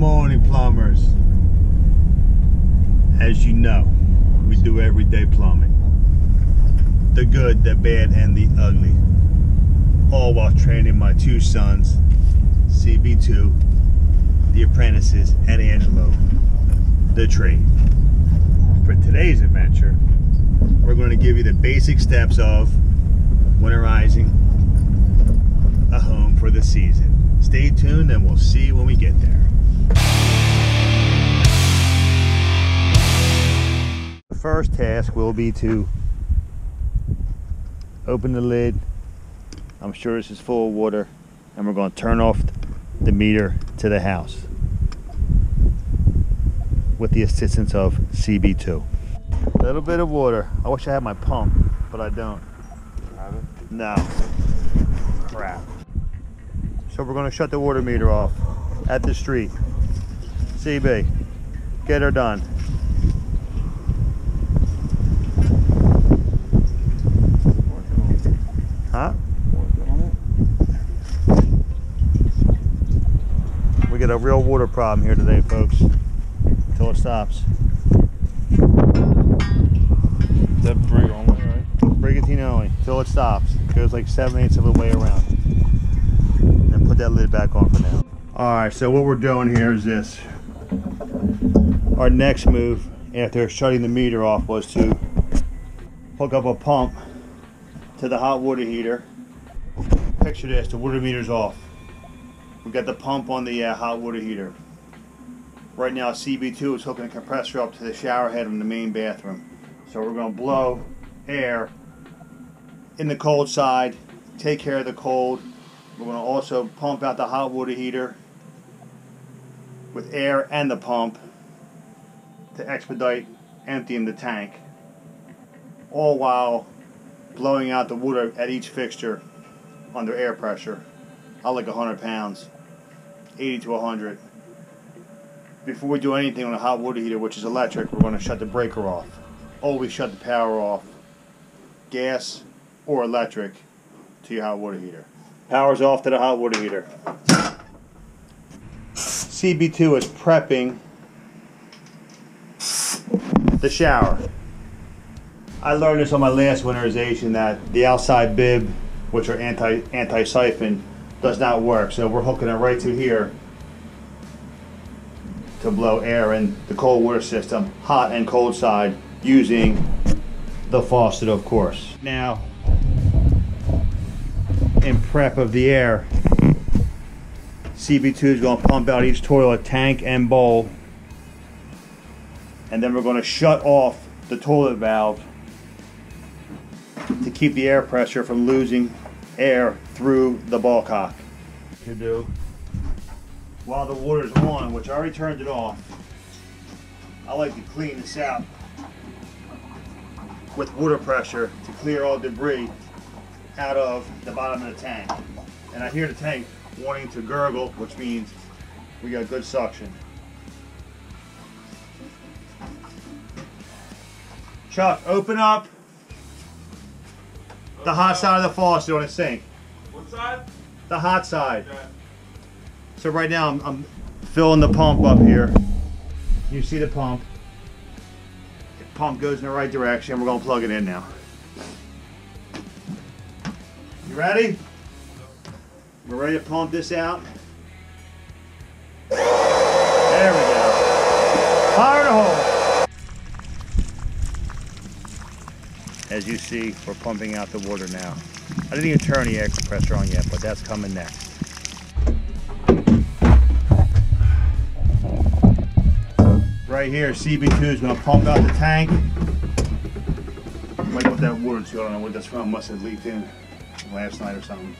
morning, plumbers. As you know, we do everyday plumbing. The good, the bad, and the ugly. All while training my two sons, CB2, the apprentices, and Angelo, the trade. For today's adventure, we're going to give you the basic steps of winterizing a home for the season. Stay tuned and we'll see you when we get there. The first task will be to open the lid. I'm sure this is full of water, and we're going to turn off the meter to the house with the assistance of CB2. A little bit of water. I wish I had my pump, but I don't. Have it? No. Crap. So we're going to shut the water meter off at the street. CB, get her done. Huh? We got a real water problem here today, folks. Until it stops. That brig only, right? Brigantine only, till it stops. It goes like 7/8 of the way around. And put that lid back on for now. Alright, so what we're doing here is this. Our next move after shutting the meter off was to hook up a pump to the hot water heater. Picture this, the water meter's off. We got the pump on the hot water heater. Right now CB2 is hooking a compressor up to the shower head in the main bathroom. So we're going to blow air in the cold side, take care of the cold. We're going to also pump out the hot water heater with air and the pump to expedite emptying the tank, all while blowing out the water at each fixture under air pressure. I like 100 pounds, 80 to 100. Before we do anything on a hot water heater, which is electric, we're going to shut the breaker off. Always shut the power off, gas or electric, to your hot water heater. Power's off to the hot water heater. CB2 is prepping the shower. I learned this on my last winterization that the outside bib, which are anti-siphon, does not work. So we're hooking it right to here to blow air in the cold water system, hot and cold side, using the faucet, of course. Now, in prep of the air, CB2 is going to pump out each toilet tank and bowl, and then we're going to shut off the toilet valve to keep the air pressure from losing air through the ball cock. To do while the water's on, which I already turned it off, I like to clean this out with water pressure to clear all debris out of the bottom of the tank. And I hear the tank wanting to gurgle, which means we got good suction. Chuck, open up the hot side of the faucet on the sink. What side? The hot side. Okay. So right now I'm filling the pump up here. You see the pump. The pump goes in the right direction. We're going to plug it in now. You ready? We're ready to pump this out. There we go. Fire the hole. As you see, we're pumping out the water now. I didn't even turn the air compressor on yet, but that's coming next. Right here, CB2 is going to pump out the tank. Might put that water too. I don't know what that's from. Must have leaked in last night or something.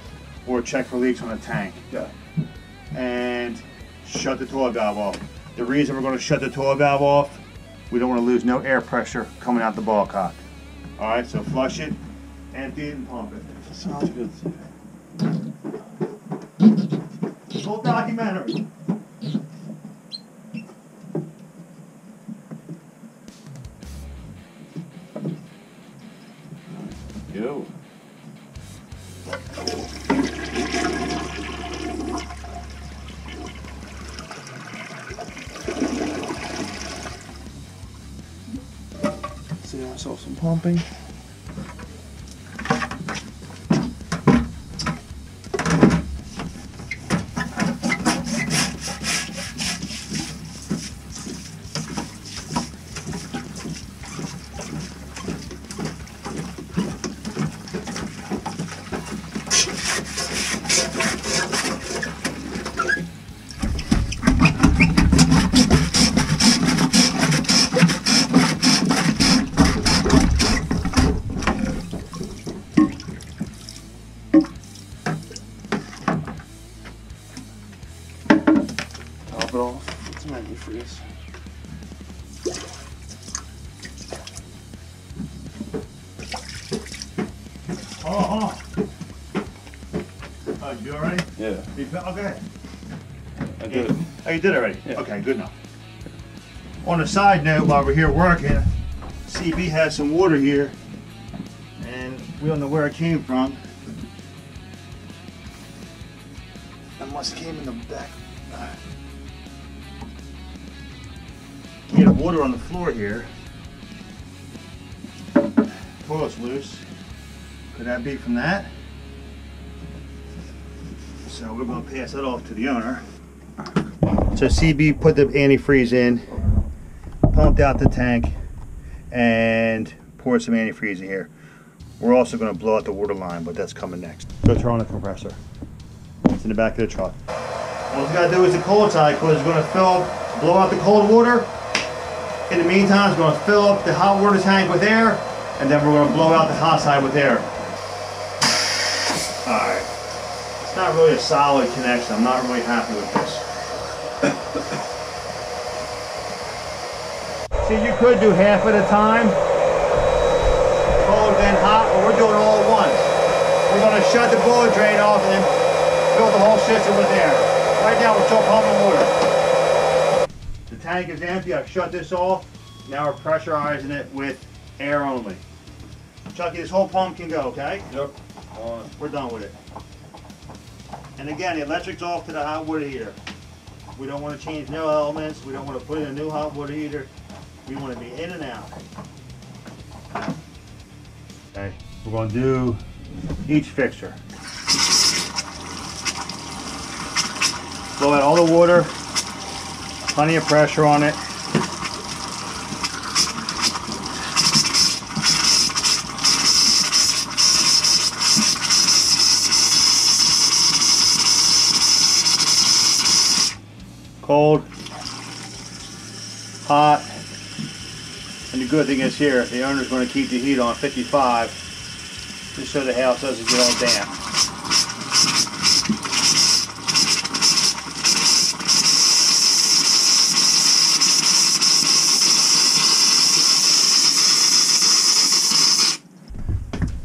Or check for leaks on the tank. Yeah. And shut the toilet valve off. The reason we're going to shut the toilet valve off, we don't want to lose no air pressure coming out the ball cock. Alright, so flush it, empty it, and pump it. Sounds good. Full documentary. Yo. myself some pumping. Top it off with some antifreeze. Oh, you already? Yeah, Okay. I did it. Oh, you did already? Yeah. Okay, good enough. On a side note, while we're here working, CB has some water here, and we don't know where it came from. It must have came in the back. He had water on the floor here. Toilet's loose. Could that be from that? So we're going to pass that off to the owner. So CB put the antifreeze in, pumped out the tank, and poured some antifreeze in here. We're also going to blow out the water line, but that's coming next. Go turn on the compressor. It's in the back of the truck. All we got to do is the cold side, because it's going to blow out the cold water. In the meantime, it's going to fill up the hot water tank with air, and then we're going to blow out the hot side with air. Alright. It's not really a solid connection. I'm not really happy with this. See, you could do half at a time, cold then hot, but we're doing it all at once. We're going to shut the boiler drain off and then fill the whole system with air. Right now we're still pumping water. The tank is empty. I've shut this off. Now we're pressurizing it with air only. Chucky, this whole pump can go, okay? Yep. We're done with it. And again, the electric's off to the hot water heater. We don't want to change no elements. We don't want to put in a new hot water heater. We want to be in and out. Okay, we're going to do each fixture. Blow out all the water, plenty of pressure on it. Cold, hot, and the good thing is here, the owner's going to keep the heat on 55 just so the house doesn't get all damp.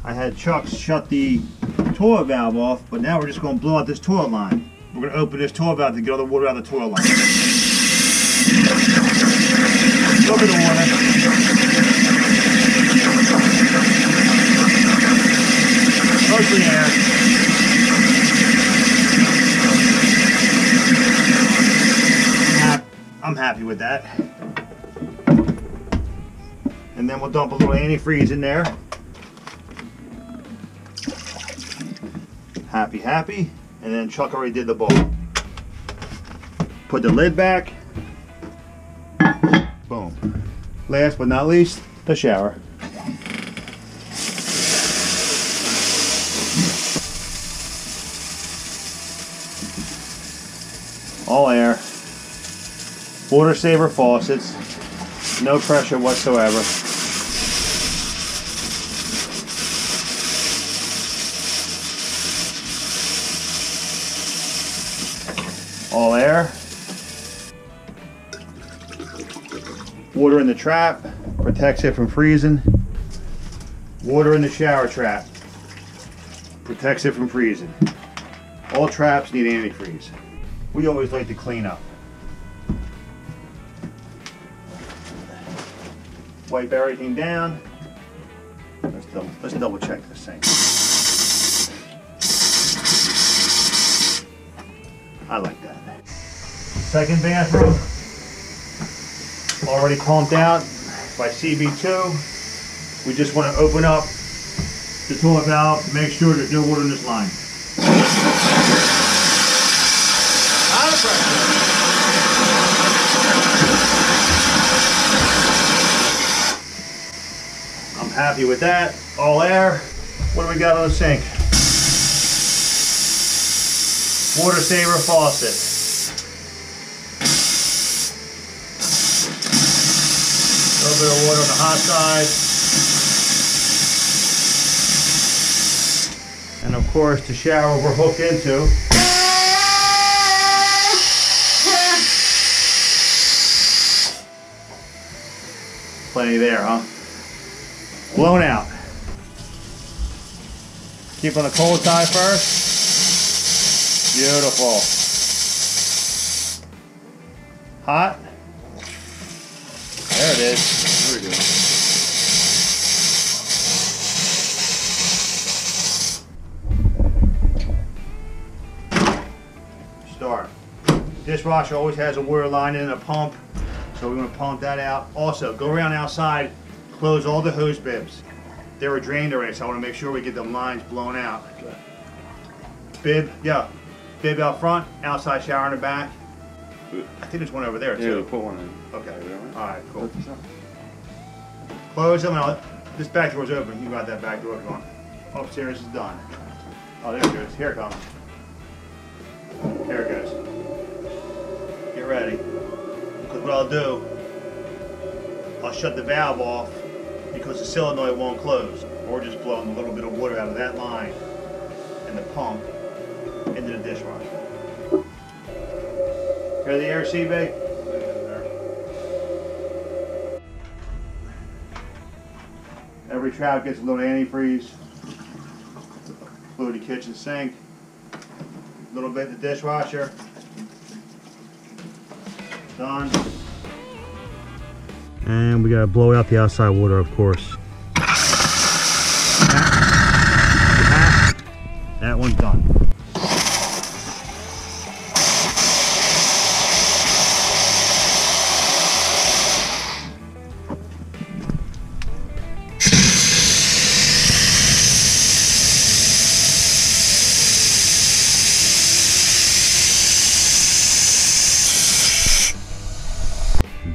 I had Chuck shut the toilet valve off, but now we're just going to blow out this toilet line. We're going to open this toilet valve to get all the water out of the toilet line. Look at the water. Mostly air. I'm happy with that. And then we'll dump a little antifreeze in there. Happy, happy. And then Chuck already did the bowl. Put the lid back. Boom. Last but not least, the shower. All air. Water saver faucets. No pressure whatsoever. All air. Water in the trap protects it from freezing. Water in the shower trap protects it from freezing. All traps need antifreeze. We always like to clean up. Wipe everything down. Let's double check this thing. I like that. Second bathroom, already pumped out by CB2 We just want to open up the toilet valve to make sure there's no water in this line. Out of pressure. I'm happy with that. All air. What do we got on the sink? Water saver faucet. A little bit of water on the hot side. And of course the shower we're hooked into. Plenty there, huh? Blown out. Keep on the cold side first. Beautiful. Hot. There it is. There we go. Start. Dishwasher always has a water line in a pump, so we're going to pump that out. Also, go around outside, close all the hose bibs. They were drained already, so I want to make sure we get the lines blown out. Okay. Bib, yeah. Bib out front, outside shower in the back. I think there's one over there too. Yeah, put one in. Okay. Alright, cool. Close them out. This back door's open. You got that back door going. Upstairs is done. Oh, there it goes. Here it comes. Here it goes. Get ready. Because what I'll do, I'll shut the valve off because the solenoid won't close. Or just blowing a little bit of water out of that line and the pump into the dishwasher. Hear the air, CB? Every trap gets a little antifreeze. Fluid the kitchen sink. A little bit in the dishwasher. Done. And we gotta blow out the outside water, of course. That one's done.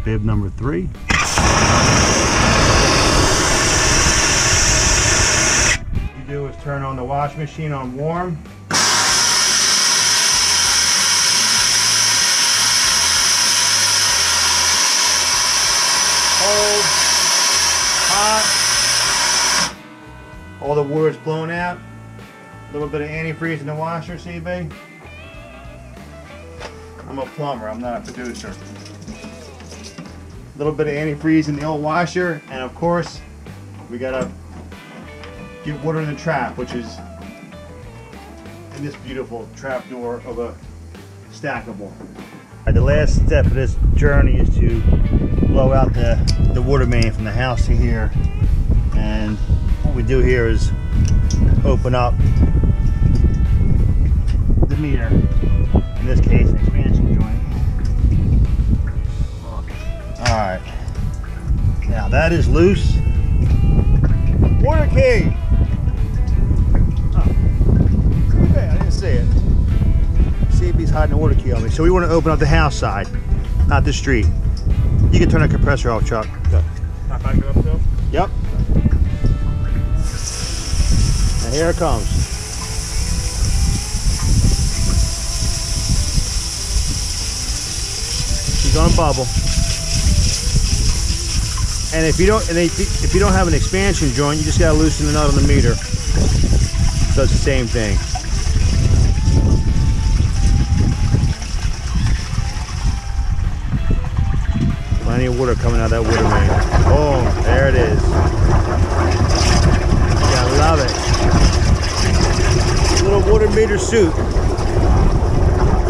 Bib number 3. What you do is turn on the wash machine on warm. Cold, hot. All the water's blown out. A little bit of antifreeze in the washer, CB. I'm a plumber, I'm not a producer. A little bit of antifreeze in the old washer, and of course we gotta get water in the trap, which is in this beautiful trap door of a stackable. The last step of this journey is to blow out the water main from the house to here, and what we do here is open up the meter, in this case an expansion joint. Alright, now that is loose. Water key! Oh. Okay, I didn't see it. CB's hiding the water key on me. So we want to open up the house side, not the street. You can turn the compressor off, Chuck. Can I back it up too? Yep. And here it comes. She's on bubble. And if you don't have an expansion joint, you just gotta loosen the nut on the meter. So it's the same thing. Plenty of water coming out of that water main. Boom, there it is. Yeah, I love it. Little water meter suit.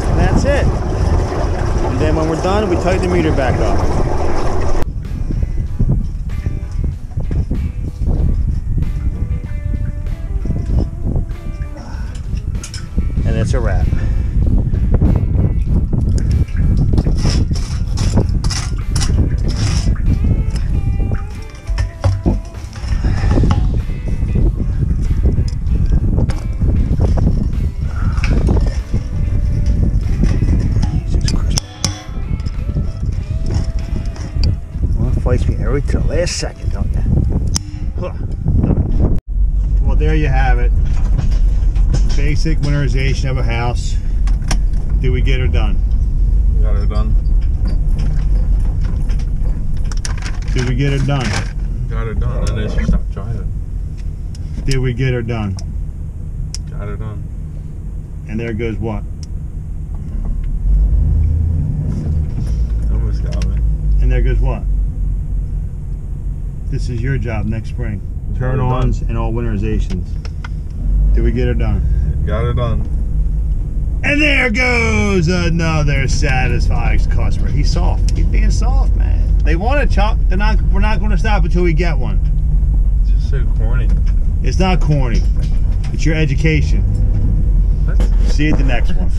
And that's it. And then when we're done, we tighten the meter back up. And it's a wrap. fights me every till the last second, don't you? Huh. Well, there you have it. Basic winterization of a house. Did we get her done? Got her done. Did we get her done? Got her done, and then she stopped driving. Did we get her done? Got her done. And there goes what? Almost got me. And there goes what? This is your job next spring. Turn-ons and all winterizations. Did we get her done? Got her done. And there goes another satisfied customer. He's soft. He's being soft, man. They want a chop. We're not going to stop until we get one. It's just so corny. It's not corny. It's your education. What? See you at the next one.